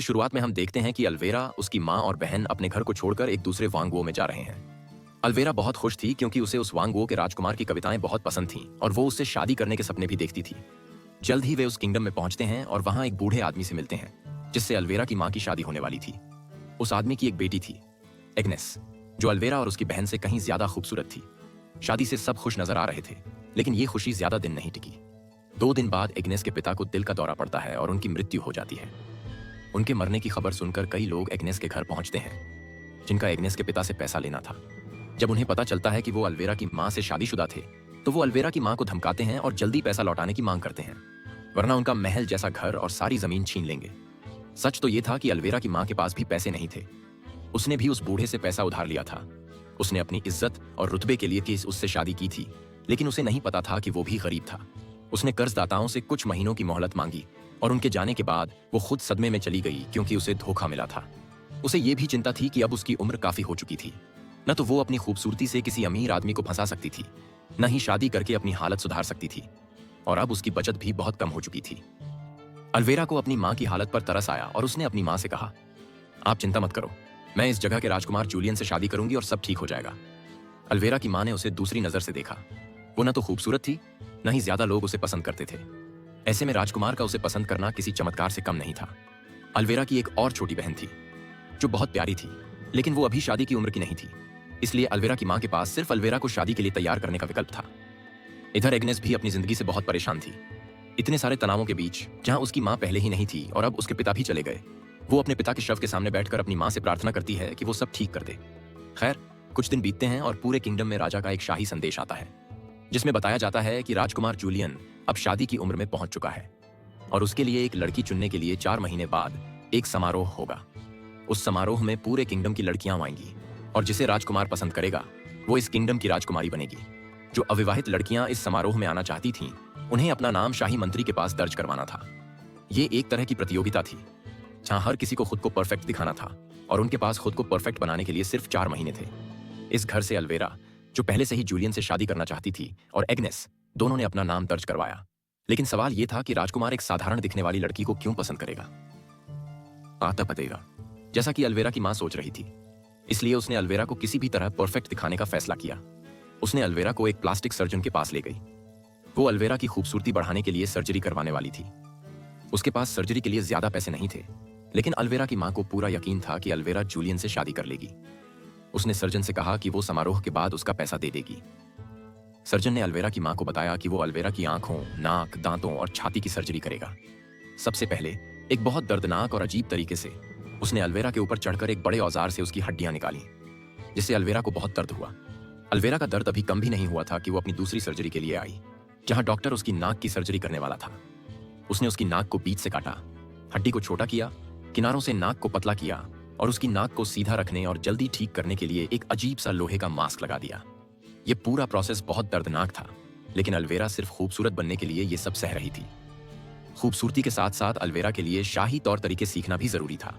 शुरुआत में हम देखते हैं कि अल्वेरा, उसकी माँ और बहन अपने घर को छोड़कर एक दूसरे वांगवो में जा रहे हैं। अल्वेरा बहुत खुश थी क्योंकि उसे उस वांगवो के राजकुमार की कविताएं बहुत पसंद थीं और वो उससे शादी करने के सपने भी देखती थी। जल्द ही वे उस किंगडम में पहुंचते हैं और वहां एक बूढ़े आदमी से मिलते हैं जिससे अल्वेरा की माँ की शादी होने वाली थी। उस आदमी की एक बेटी थी, एग्नेस, जो अल्वेरा और उसकी बहन से कहीं ज्यादा खूबसूरत थी। शादी से सब खुश नजर आ रहे थे, लेकिन ये खुशी ज्यादा दिन नहीं टिकी। 2 दिन बाद एग्नेस के पिता को दिल का दौरा पड़ता है और उनकी मृत्यु हो जाती है। उनके मरने की खबर सुनकर कई लोग एग्नेस के घर पहुंचते हैं, जिनका एग्नेस के पिता से पैसा लेना था। जब उन्हें पता चलता है कि वो अल्वेरा की माँ से शादीशुदा थे, तो वो अल्वेरा की माँ को धमकाते हैं और जल्दी पैसा लौटाने की मांग करते हैं, वरना उनका महल जैसा घर और सारी जमीन छीन लेंगे। सच तो ये था कि अल्वेरा की माँ के पास भी पैसे नहीं थे। उसने भी उस बूढ़े से पैसा उधार लिया था। उसने अपनी इज्जत और रुतबे के लिए उससे शादी की थी, लेकिन उसे नहीं पता था कि वो भी गरीब था। उसने कर्जदाताओं से कुछ महीनों की मोहलत मांगी और उनके जाने के बाद वो खुद सदमे में चली गई क्योंकि उसे धोखा मिला था। उसे ये भी चिंता थी कि अब उसकी उम्र काफी हो चुकी थी। न तो वो अपनी खूबसूरती से किसी अमीर आदमी को फंसा सकती थी, न ही शादी करके अपनी हालत सुधार सकती थी, और अब उसकी बचत भी बहुत कम हो चुकी थी। अल्वेरा को अपनी माँ की हालत पर तरस आया और उसने अपनी माँ से कहा, आप चिंता मत करो, मैं इस जगह के राजकुमार जूलियन से शादी करूंगी और सब ठीक हो जाएगा। अल्वेरा की माँ ने उसे दूसरी नजर से देखा। वो न तो खूबसूरत थी, न ही ज्यादा लोग उसे पसंद करते थे। ऐसे में राजकुमार का उसे पसंद करना किसी चमत्कार से कम नहीं था। अल्वेरा की एक और छोटी बहन थी जो बहुत प्यारी थी, लेकिन वो अभी शादी की उम्र की नहीं थी। इसलिए अल्वेरा की माँ के पास सिर्फ अल्वेरा को शादी के लिए तैयार करने का विकल्प था। इधर एग्नेस भी अपनी जिंदगी से बहुत परेशान थी। इतने सारे तनावों के बीच, जहां उसकी माँ पहले ही नहीं थी और अब उसके पिता भी चले गए, वो अपने पिता के शव के सामने बैठकर अपनी माँ से प्रार्थना करती है कि वो सब ठीक कर दे। खैर, कुछ दिन बीतते हैं और पूरे किंगडम में राजा का एक शाही संदेश आता है, जिसमें बताया जाता है कि राजकुमार जूलियन अब शादी की उम्र में पहुंच चुका है और उसके लिए एक लड़की चुनने के लिए 4 महीने बाद एक समारोह होगा। उस समारोह में पूरे किंगडम की लड़कियां आएंगी और जिसे राजकुमार पसंद करेगा वो इस किंगडम की राजकुमारी बनेगी। जो अविवाहित लड़कियां इस समारोह में आना चाहती थीं, उन्हें अपना नाम शाही मंत्री के पास दर्ज करवाना था। ये एक तरह की प्रतियोगिता थी जहां हर किसी को खुद को परफेक्ट दिखाना था और उनके पास खुद को परफेक्ट बनाने के लिए सिर्फ 4 महीने थे। इस घर से अल्वेरा, जो पहले से ही जूलियन से शादी करना चाहती थी, और एग्नेस, दोनों ने अपना नाम दर्ज करवाया। लेकिन सवाल यह था कि राजकुमार एक साधारण दिखने वाली लड़की को क्यों पसंद करेगा। आता पतेगा, जैसा कि अल्वेरा की मां सोच रही थी। इसलिए उसने अल्वेरा को किसी भी तरह परफेक्ट दिखाने का फैसला किया। उसने अल्वेरा को एक प्लास्टिक सर्जन के पास ले गई। वो अल्वेरा की खूबसूरती बढ़ाने के लिए सर्जरी करवाने वाली थी। उसके पास सर्जरी के लिए ज्यादा पैसे नहीं थे, लेकिन अल्वेरा की मां को पूरा यकीन था कि अल्वेरा जूलियन से शादी कर लेगी। उसने सर्जन से कहा कि वो समारोह के बाद उसका पैसा दे देगी। सर्जन ने अल्वेरा की मां को बताया कि वो अल्वेरा की आंखों, नाक, दांतों और छाती की सर्जरी करेगा। सबसे पहले एक बहुत दर्दनाक और अजीब तरीके से उसने अल्वेरा के ऊपर चढ़कर एक बड़े औजार से उसकी हड्डियां निकाली, जिससे अल्वेरा को बहुत दर्द हुआ। अल्वेरा का दर्द अभी कम भी नहीं हुआ था कि वो अपनी दूसरी सर्जरी के लिए आई, जहां डॉक्टर उसकी नाक की सर्जरी करने वाला था। उसने उसकी नाक को बीच से काटा, हड्डी को छोटा किया, किनारों से नाक को पतला किया और उसकी नाक को सीधा रखने और जल्दी ठीक करने के लिए एक अजीब सा लोहे का मास्क लगा दिया। ये पूरा प्रोसेस बहुत दर्दनाक था, लेकिन अल्वेरा सिर्फ खूबसूरत बनने के लिए ये सब सह रही थी। खूबसूरती के साथ साथ अल्वेरा के लिए शाही तौर तरीके सीखना भी जरूरी था।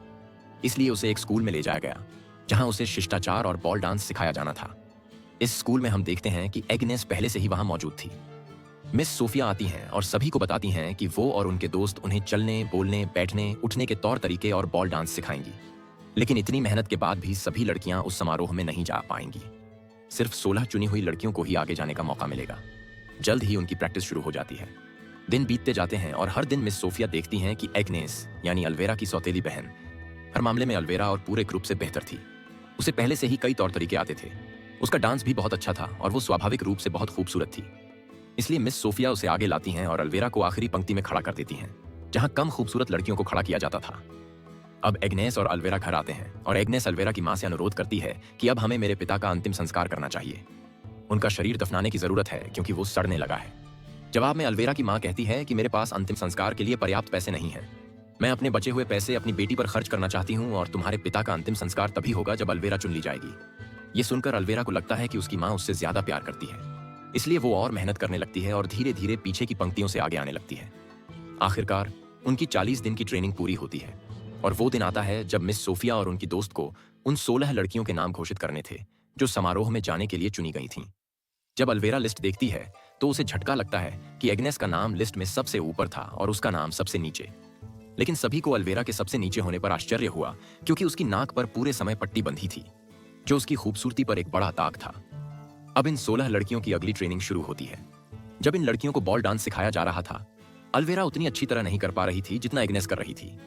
इसलिए उसे एक स्कूल में ले जाया गया, जहां उसे शिष्टाचार और बॉल डांस सिखाया जाना था। इस स्कूल में हम देखते हैं कि एग्नेस पहले से ही वहां मौजूद थी। मिस सोफिया आती हैं और सभी को बताती हैं कि वो और उनके दोस्त उन्हें चलने, बोलने, बैठने, उठने के तौर तरीके और बॉल डांस सिखाएंगी। लेकिन इतनी मेहनत के बाद भी सभी लड़कियां उस समारोह में नहीं जा पाएंगी। सिर्फ 16 चुनी हुई लड़कियों को ही आगे जाने का मौका मिलेगा। जल्द ही उनकी प्रैक्टिस शुरू हो जाती है। दिन बीतते जाते हैं और हर दिन मिस सोफिया देखती हैं कि एग्नेस, यानी अल्वेरा की सौतेली बहन, हर मामले में अल्वेरा और पूरे ग्रुप से बेहतर थी। उसे पहले से ही कई तौर तरीके आते थे। उसका डांस भी बहुत अच्छा था और वो स्वाभाविक रूप से बहुत खूबसूरत थी। इसलिए मिस सोफिया उसे आगे लाती हैं और अल्वेरा को आखिरी पंक्ति में खड़ा कर देती हैं, जहां कम खूबसूरत लड़कियों को खड़ा किया जाता था। अब एग्नेस और अल्वेरा घर आते हैं और एग्नेस अल्वेरा की मां से अनुरोध करती है कि अब हमें मेरे पिता का अंतिम संस्कार करना चाहिए। उनका शरीर दफनाने की जरूरत है क्योंकि वो सड़ने लगा है। जवाब में अल्वेरा की मां कहती है कि मेरे पास अंतिम संस्कार के लिए पर्याप्त पैसे नहीं हैं। मैं अपने बचे हुए पैसे अपनी बेटी पर खर्च करना चाहती हूँ और तुम्हारे पिता का अंतिम संस्कार तभी होगा जब अल्वेरा चुन ली जाएगी। ये सुनकर अल्वेरा को लगता है कि उसकी मां उससे ज्यादा प्यार करती है, इसलिए वो और मेहनत करने लगती है और धीरे धीरे पीछे की पंक्तियों से आगे आने लगती है। आखिरकार उनकी 40 दिन की ट्रेनिंग पूरी होती है और वो दिन आता है जब मिस सोफिया और उनकी दोस्त को उन 16 लड़कियों के नाम घोषित करने थे जो समारोह में जाने के लिए चुनी गई थीं। जब अल्वेरा लिस्ट देखती है तो उसे झटका लगता है कि एग्नेस का नाम लिस्ट में सबसे ऊपर था और उसका नाम सबसे नीचे। लेकिन सभी को अल्वेरा के सबसे नीचे होने पर आश्चर्य हुआ, क्योंकि उसकी नाक पर पूरे समय पट्टी बंधी थी, जो उसकी खूबसूरती पर एक बड़ा दाग था। अब इन 16 लड़कियों की अगली ट्रेनिंग शुरू होती है। जब इन लड़कियों को बॉल डांस सिखाया जा रहा था, अल्वेरा उतनी अच्छी तरह नहीं कर पा रही थी जितना एग्नेस कर रही थी।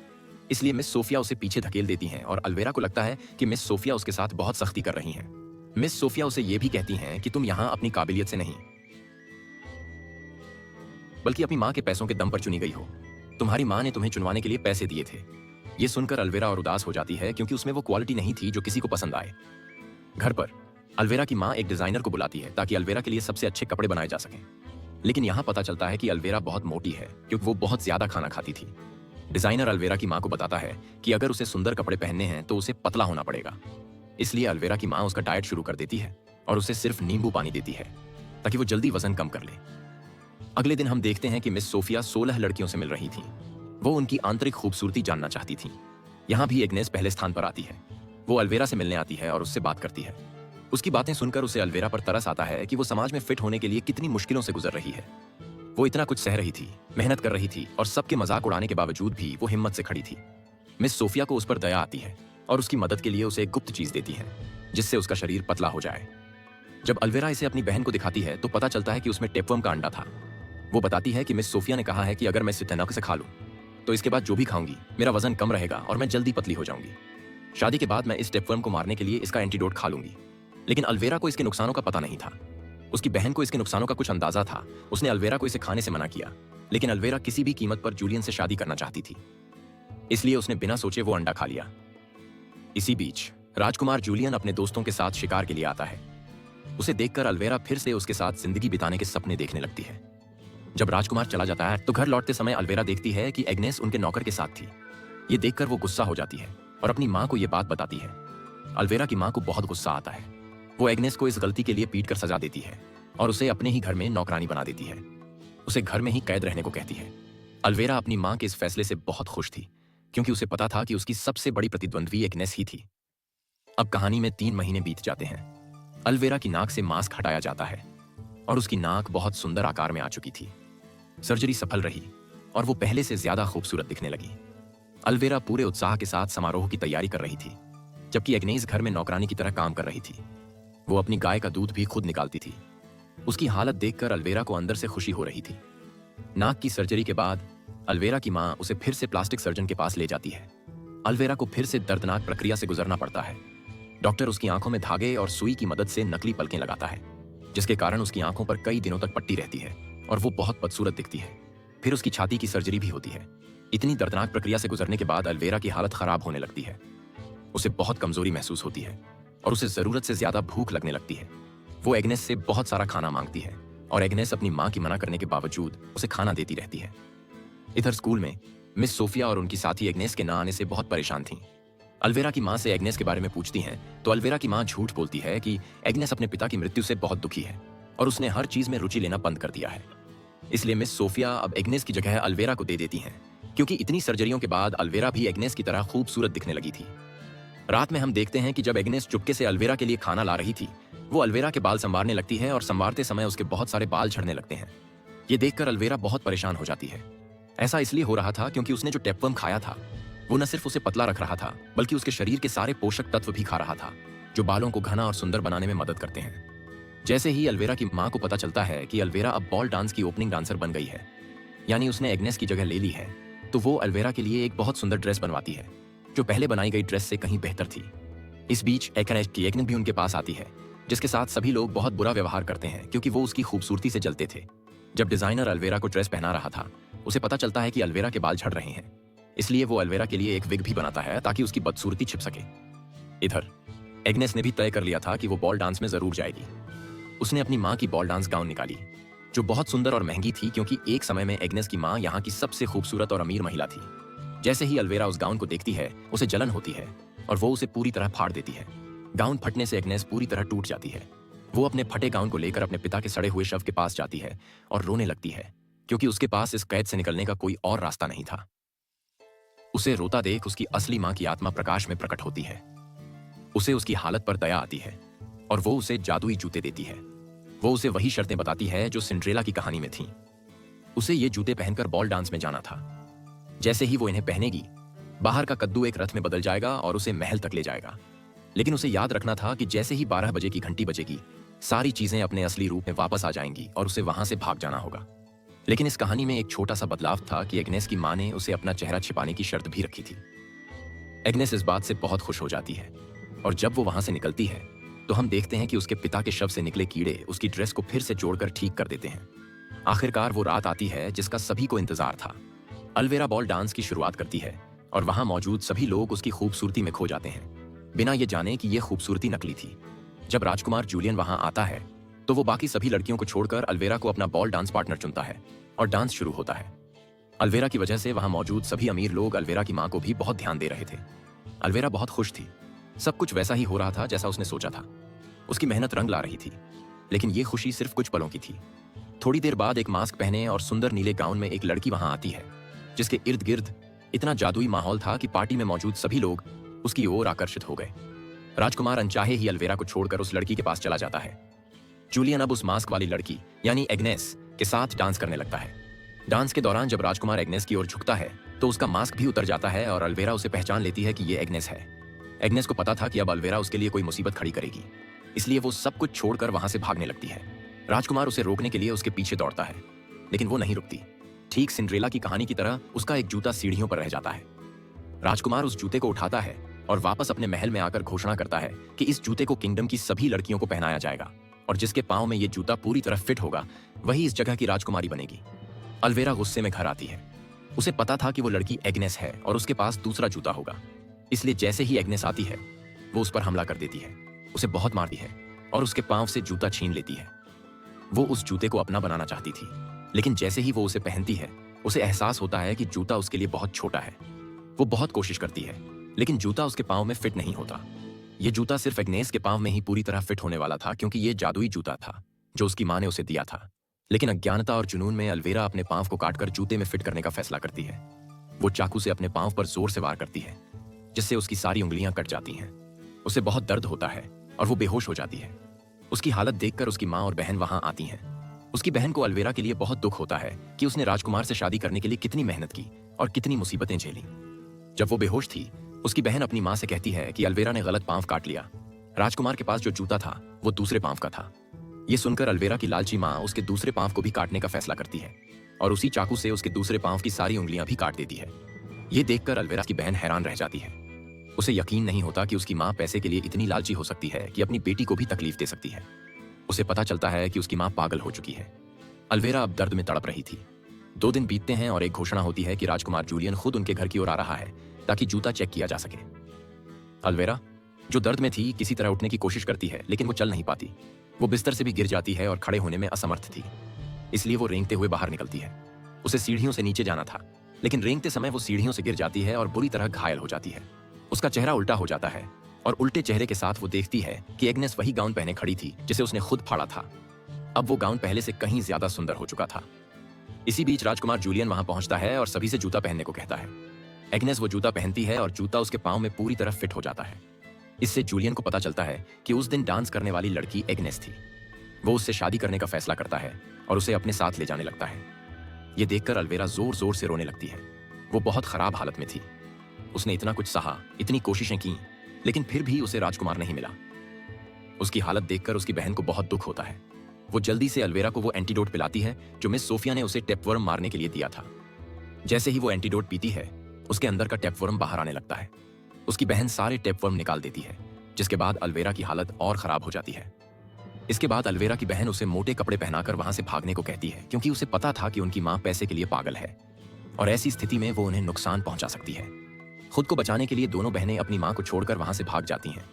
इसलिए मिस सोफिया उसे पीछे धकेल देती हैं और अल्वेरा को लगता है कि मिस सोफिया उसके साथ बहुत सख्ती कर रही हैं। मिस सोफिया उसे यह भी कहती हैं कि तुम यहां अपनी काबिलियत से नहीं, बल्कि अपनी मां के पैसों के दम पर चुनी गई हो। तुम्हारी मां ने तुम्हें चुनवाने के लिए पैसे दिए थे। यह सुनकर अल्वेरा और उदास हो जाती है, क्योंकि उसमें वो क्वालिटी नहीं थी जो किसी को पसंद आए। घर पर अल्वेरा की मां एक डिजाइनर को बुलाती है ताकि अल्वेरा के लिए सबसे अच्छे कपड़े बनाए जा सकें। लेकिन यहां पता चलता है कि अल्वेरा बहुत मोटी है, क्योंकि वो बहुत ज्यादा खाना खाती थी। डिजाइनर अल्वेरा की मां को बताता है कि अगर उसे सुंदर कपड़े पहनने हैं तो उसे पतला होना पड़ेगा। इसलिए अल्वेरा की मां उसका डाइट शुरू कर देती है और उसे सिर्फ नींबू पानी देती है ताकि वो जल्दी वजन कम कर ले। अगले दिन हम देखते हैं कि मिस सोफिया 16 लड़कियों से मिल रही थी। वो उनकी आंतरिक खूबसूरती जानना चाहती थी। यहाँ भी एग्नेस पहले स्थान पर आती है। वो अल्वेरा से मिलने आती है और उससे बात करती है। उसकी बातें सुनकर उसे अल्वेरा पर तरस आता है कि वो समाज में फिट होने के लिए कितनी मुश्किलों से गुजर रही है। वो इतना कुछ सह रही थी, मेहनत कर रही थी और सबके मजाक उड़ाने के बावजूद भी वो हिम्मत से खड़ी थी। मिस सोफिया को उस पर दया आती है और उसकी मदद के लिए उसे एक गुप्त चीज देती है, जिससे उसका शरीर पतला हो जाए। जब अल्वेरा इसे अपनी बहन को दिखाती है तो पता चलता है कि उसमें टेपवर्म का अंडा था। वो बताती है कि मिस सोफिया ने कहा है कि अगर मैं इसे तनक से खा लूं तो इसके बाद जो भी खाऊंगी मेरा वजन कम रहेगा और मैं जल्दी पतली हो जाऊंगी। शादी के बाद मैं इस टेपवर्म को मारने के लिए इसका एंटीडोट खा लूंगी। लेकिन अल्वेरा को इसके नुकसानों का पता नहीं था। उसकी बहन को इसके नुकसानों का कुछ अंदाजा था। उसने अल्वेरा को इसे खाने से मना किया, लेकिन अल्वेरा किसी भी कीमत पर जूलियन से शादी करना चाहती थी, इसलिए उसने बिना सोचे वो अंडा खा लिया। इसी बीच राजकुमार जूलियन अपने दोस्तों के साथ शिकार के लिए आता है। उसे देखकर अल्वेरा फिर से उसके साथ जिंदगी बिताने के सपने देखने लगती है। जब राजकुमार चला जाता है तो घर लौटते समय अल्वेरा देखती है कि एग्नेस उनके नौकर के साथ थी। ये देखकर वो गुस्सा हो जाती है और अपनी मां को ये बात बताती है। अल्वेरा की मां को बहुत गुस्सा आता है। वो एग्नेस को इस गलती के लिए पीट कर सजा देती है और उसे अपने ही घर में नौकरानी बना देती है। उसे घर में ही कैद रहने को कहती है। अल्वेरा अपनी मां के इस फैसले से बहुत खुश थी, क्योंकि उसे पता था कि उसकी सबसे बड़ी प्रतिद्वंद्वी एग्नेस ही थी। अब कहानी में 3 महीने बीत जाते हैं। अल्वेरा की नाक से मास्क हटाया जाता है और उसकी नाक बहुत सुंदर आकार में आ चुकी थी। सर्जरी सफल रही और वो पहले से ज्यादा खूबसूरत दिखने लगी। अल्वेरा पूरे उत्साह के साथ समारोह की तैयारी कर रही थी, जबकि एग्नेस घर में नौकरानी की तरह काम कर रही थी। वो अपनी गाय का दूध भी खुद निकालती थी। उसकी हालत देखकर अल्वेरा को अंदर से खुशी हो रही थी। नाक की सर्जरी के बाद अल्वेरा की मां उसे फिर से प्लास्टिक सर्जन के पास ले जाती है। अल्वेरा को फिर से दर्दनाक प्रक्रिया से गुजरना पड़ता है। डॉक्टर उसकी आंखों में धागे और सुई की मदद से नकली पलकें लगाता है, जिसके कारण उसकी आंखों पर कई दिनों तक पट्टी रहती है और वो बहुत बदसूरत दिखती है। फिर उसकी छाती की सर्जरी भी होती है। इतनी दर्दनाक प्रक्रिया से गुजरने के बाद अल्वेरा की हालत खराब होने लगती है। उसे बहुत कमजोरी महसूस होती है और उसे जरूरत से ज्यादा भूख लगने लगती है। वो एग्नेस से बहुत सारा खाना मांगती है और एग्नेस अपनी मां की मना करने के बावजूद उसे खाना देती रहती है। इधर स्कूल में मिस सोफिया और उनकी साथी एग्नेस के ना आने से बहुत परेशान थीं। अल्वेरा की मां से एग्नेस के बारे में पूछती हैं तो अल्वेरा की मां झूठ बोलती है कि एग्नेस अपने पिता की मृत्यु से बहुत दुखी है और उसने हर चीज में रुचि लेना बंद कर दिया है। इसलिए मिस सोफिया अब एग्नेस की जगह अल्वेरा को दे देती हैं, क्योंकि इतनी सर्जरियों के बाद अल्वेरा भी एग्नेस की तरह खूबसूरत दिखने लगी थी। रात में हम देखते हैं कि जब एग्नेस चुपके से अल्वेरा के लिए खाना ला रही थी, वो अल्वेरा के बाल संवारने लगती है और संवारते समय उसके बहुत सारे बाल झड़ने लगते हैं। ये देखकर अल्वेरा बहुत परेशान हो जाती है। ऐसा इसलिए हो रहा था क्योंकि उसने जो टेपवर्म खाया था वो न सिर्फ उसे पतला रख रहा था, बल्कि उसके शरीर के सारे पोषक तत्व भी खा रहा था, जो बालों को घना और सुंदर बनाने में मदद करते हैं। जैसे ही अल्वेरा की मां को पता चलता है कि अल्वेरा अब बॉल डांस की ओपनिंग डांसर बन गई है, यानी उसने एग्नेस की जगह ले ली है, तो वो अल्वेरा के लिए एक बहुत सुंदर ड्रेस बनवाती है, जो पहले बनाई गई ड्रेस से कहीं बेहतर थी। इस बीच एग्नेस भी उनके पास आती है, जिसके साथ सभी लोग बहुत बुरा व्यवहार करते हैं क्योंकि वो उसकी खूबसूरती से जलते थे। जब डिजाइनर अल्वेरा को ड्रेस पहना रहा था, उसे पता चलता है कि अल्वेरा के बाल झड़ रहे हैं, इसलिए वो अल्वेरा के लिए एक विग भी बनाता है ताकि उसकी बदसूरती छिप सके। इधर एग्नेस ने भी तय कर लिया था कि वो बॉल डांस में जरूर जाएगी। उसने अपनी मां की बॉल डांस गाउन निकाली, जो बहुत सुंदर और महंगी थी, क्योंकि एक समय में एग्नेस की मां यहाँ की सबसे खूबसूरत और अमीर महिला थी। जैसे ही अल्वेरा उस गाउन को देखती है, उसे जलन होती है और वो उसे पूरी तरह फाड़ देती है। गाउन फटने से एग्नेस पूरी तरह टूट जाती है। वो अपने फटे गाउन को लेकर अपने पिता के सड़े हुए शव के पास जाती है और रोने लगती है, क्योंकि उसके पास इस कैद से निकलने का कोई और रास्ता नहीं था। उसे रोता देख उसकी असली मां की आत्मा प्रकाश में प्रकट होती है। उसे उसकी हालत पर दया आती है और वो उसे जादुई जूते देती है। वो उसे वही शर्तें बताती है जो सिंड्रेला की कहानी में थीं। उसे ये जूते पहनकर बॉल डांस में जाना था। जैसे ही वो इन्हें पहनेगी, बाहर का कद्दू एक रथ में बदल जाएगा और उसे महल तक ले जाएगा। लेकिन उसे याद रखना था कि जैसे ही 12 बजे की घंटी बजेगी, सारी चीजें अपने असली रूप में वापस आ जाएंगी और उसे वहां से भाग जाना होगा। लेकिन इस कहानी में एक छोटा सा बदलाव था कि एग्नेस की मां ने उसे अपना चेहरा छिपाने की शर्त भी रखी थी। एग्नेस इस बात से बहुत खुश हो जाती है और जब वो वहां से निकलती है तो हम देखते हैं कि उसके पिता के शव से निकले कीड़े उसकी ड्रेस को फिर से जोड़कर ठीक कर देते हैं। आखिरकार वो रात आती है जिसका सभी को इंतजार था। अल्वेरा बॉल डांस की शुरुआत करती है और वहां मौजूद सभी लोग उसकी खूबसूरती में खो जाते हैं, बिना ये जाने कि ये खूबसूरती नकली थी। जब राजकुमार जूलियन वहां आता है तो वो बाकी सभी लड़कियों को छोड़कर अल्वेरा को अपना बॉल डांस पार्टनर चुनता है और डांस शुरू होता है। अल्वेरा की वजह से वहां मौजूद सभी अमीर लोग अल्वेरा की मां को भी बहुत ध्यान दे रहे थे। अल्वेरा बहुत खुश थी। सब कुछ वैसा ही हो रहा था जैसा उसने सोचा था। उसकी मेहनत रंग ला रही थी, लेकिन ये खुशी सिर्फ कुछ पलों की थी। थोड़ी देर बाद एक मास्क पहने और सुंदर नीले गाउन में एक लड़की वहां आती है, जिसके इर्द गिर्द इतना जादुई माहौल था कि पार्टी में मौजूद सभी लोग उसकी ओर आकर्षित हो गए। राजकुमार अनचाहे ही अल्वेरा को छोड़कर उस लड़की के पास चला जाता है। जूलियन अब उस मास्क वाली लड़की यानी एग्नेस के साथ डांस करने लगता है। डांस के दौरान जब राजकुमार एग्नेस की ओर झुकता है तो उसका मास्क भी उतर जाता है और अल्वेरा उसे पहचान लेती है कि ये एग्नेस है। एग्नेस को पता था कि अब अल्वेरा उसके लिए कोई मुसीबत खड़ी करेगी, इसलिए वो सब कुछ छोड़कर वहां से भागने लगती है। राजकुमार उसे रोकने के लिए उसके पीछे दौड़ता है, लेकिन वो नहीं रुकती। ठीक सिंड्रेला की कहानी की तरह उसका एक जूता सीढ़ियों पर रह जाता है। राजकुमार उस जूते को उठाता है और वापस अपने महल में आकर घोषणा करता है कि इस जूते को किंगडम की सभी लड़कियों को पहनाया जाएगा और जिसके पांव में ये जूता पूरी तरह फिट होगा वही इस जगह की राजकुमारी बनेगी। अल्वेरा गुस्से में घर आती है। उसे पता था कि वो लड़की एग्नेस है और उसके पास दूसरा जूता होगा, इसलिए जैसे ही एग्नेस आती है वो उस पर हमला कर देती है, उसे बहुत मारती है और उसके पांव से जूता छीन लेती है। वो उस जूते को अपना बनाना चाहती थी, लेकिन जैसे ही वो उसे पहनती है उसे एहसास होता है कि जूता उसके लिए बहुत छोटा है। वो बहुत कोशिश करती है, लेकिन जूता उसके पांव में फिट नहीं होता। ये जूता सिर्फ एग्नेस के पांव में ही पूरी तरह फिट होने वाला था, क्योंकि ये जादुई जूता था जो उसकी मां ने उसे दिया था। लेकिन अज्ञानता और जुनून में अल्वेरा अपने पांव को काटकर जूते में फिट करने का फैसला करती है। वो चाकू से अपने पांव पर जोर से वार करती है, जिससे उसकी सारी उंगलियां कट जाती हैं। उसे बहुत दर्द होता है और वो बेहोश हो जाती है। उसकी हालत देखकर उसकी मां और बहन वहां आती हैं। उसकी बहन को अल्वेरा के लिए बहुत दुख होता है कि उसने राजकुमार से शादी करने के लिए कितनी मेहनत की और कितनी मुसीबतें झेली। जब वो बेहोश थी, उसकी बहन अपनी मां से कहती है कि अल्वेरा ने गलत पांव काट लिया। राजकुमार के पास जो जूता था वो दूसरे पांव का था। ये सुनकर अल्वेरा की लालची मां उसके दूसरे पांव को भी काटने का फैसला करती है और उसी चाकू से उसके दूसरे पांव की सारी उंगलियां भी काट देती है। ये देखकर अल्वेरा की बहन हैरान रह जाती है। उसे यकीन नहीं होता कि उसकी मां पैसे के लिए इतनी लालची हो सकती है कि अपनी बेटी को भी तकलीफ दे सकती है। उसे पता चलता है कि उसकी मां पागल हो चुकी है। अल्वेरा अब दर्द में तड़प रही थी। 2 दिन बीतते हैं और एक घोषणा होती है कि राजकुमार जूलियन खुद उनके घर की ओर आ रहा है ताकि जूता चेक किया जा सके। अल्वेरा, जो दर्द में थी, किसी तरह उठने की कोशिश करती है, लेकिन वो चल नहीं पाती। वो बिस्तर से भी गिर जाती है और खड़े होने में असमर्थ थी, इसलिए वो रेंगते हुए बाहर निकलती है। उसे सीढ़ियों से नीचे जाना था, लेकिन रेंगते समय वो सीढ़ियों से गिर जाती है और बुरी तरह घायल हो जाती है। उसका चेहरा उल्टा हो जाता है और उल्टे चेहरे के साथ वो देखती है कि एग्नेस वही गाउन पहने खड़ी थी जिसे उसने खुद फाड़ा था। अब वो गाउन पहले से कहीं ज्यादा सुंदर हो चुका था। इसी बीच राजकुमार जूलियन वहां पहुंचता है और सभी से जूता पहनने को कहता है। एग्नेस वो जूता पहनती है और जूता उसके पांव में पूरी तरह फिट हो जाता है। इससे जूलियन को पता चलता है कि उस दिन डांस करने वाली लड़की एग्नेस थी। वो उससे शादी करने का फैसला करता है और उसे अपने साथ ले जाने लगता है। ये देखकर अल्वेरा जोर जोर से रोने लगती है। वो बहुत खराब हालत में थी। उसने इतना कुछ सहा, इतनी कोशिशें की, लेकिन फिर भी उसे राजकुमार नहीं मिला। उसकी हालत देखकर उसकी बहन को बहुत दुख होता है। वो जल्दी से अल्वेरा को वो एंटीडोट पिलाती है जो मिस सोफिया ने उसे टेपवर्म मारने के लिए दिया था। जैसे ही वो एंटीडोट पीती है, उसके अंदर का टेपवर्म बाहर आने लगता है। उसकी बहन सारे टेपवर्म निकाल देती है, जिसके बाद अल्वेरा की हालत और खराब हो जाती है। इसके बाद अल्वेरा की बहन उसे मोटे कपड़े पहनाकर वहां से भागने को कहती है, क्योंकि उसे पता था कि उनकी मां पैसे के लिए पागल है और ऐसी स्थिति में वो उन्हें नुकसान पहुंचा सकती है। खुद को बचाने के लिए दोनों बहनें अपनी मां को छोड़कर वहां से भाग जाती हैं,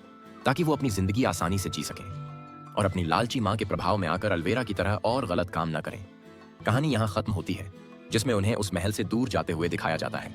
ताकि वो अपनी जिंदगी आसानी से जी सकें और अपनी लालची मां के प्रभाव में आकर अल्वेरा की तरह और गलत काम न करें। कहानी यहां खत्म होती है, जिसमें उन्हें उस महल से दूर जाते हुए दिखाया जाता है।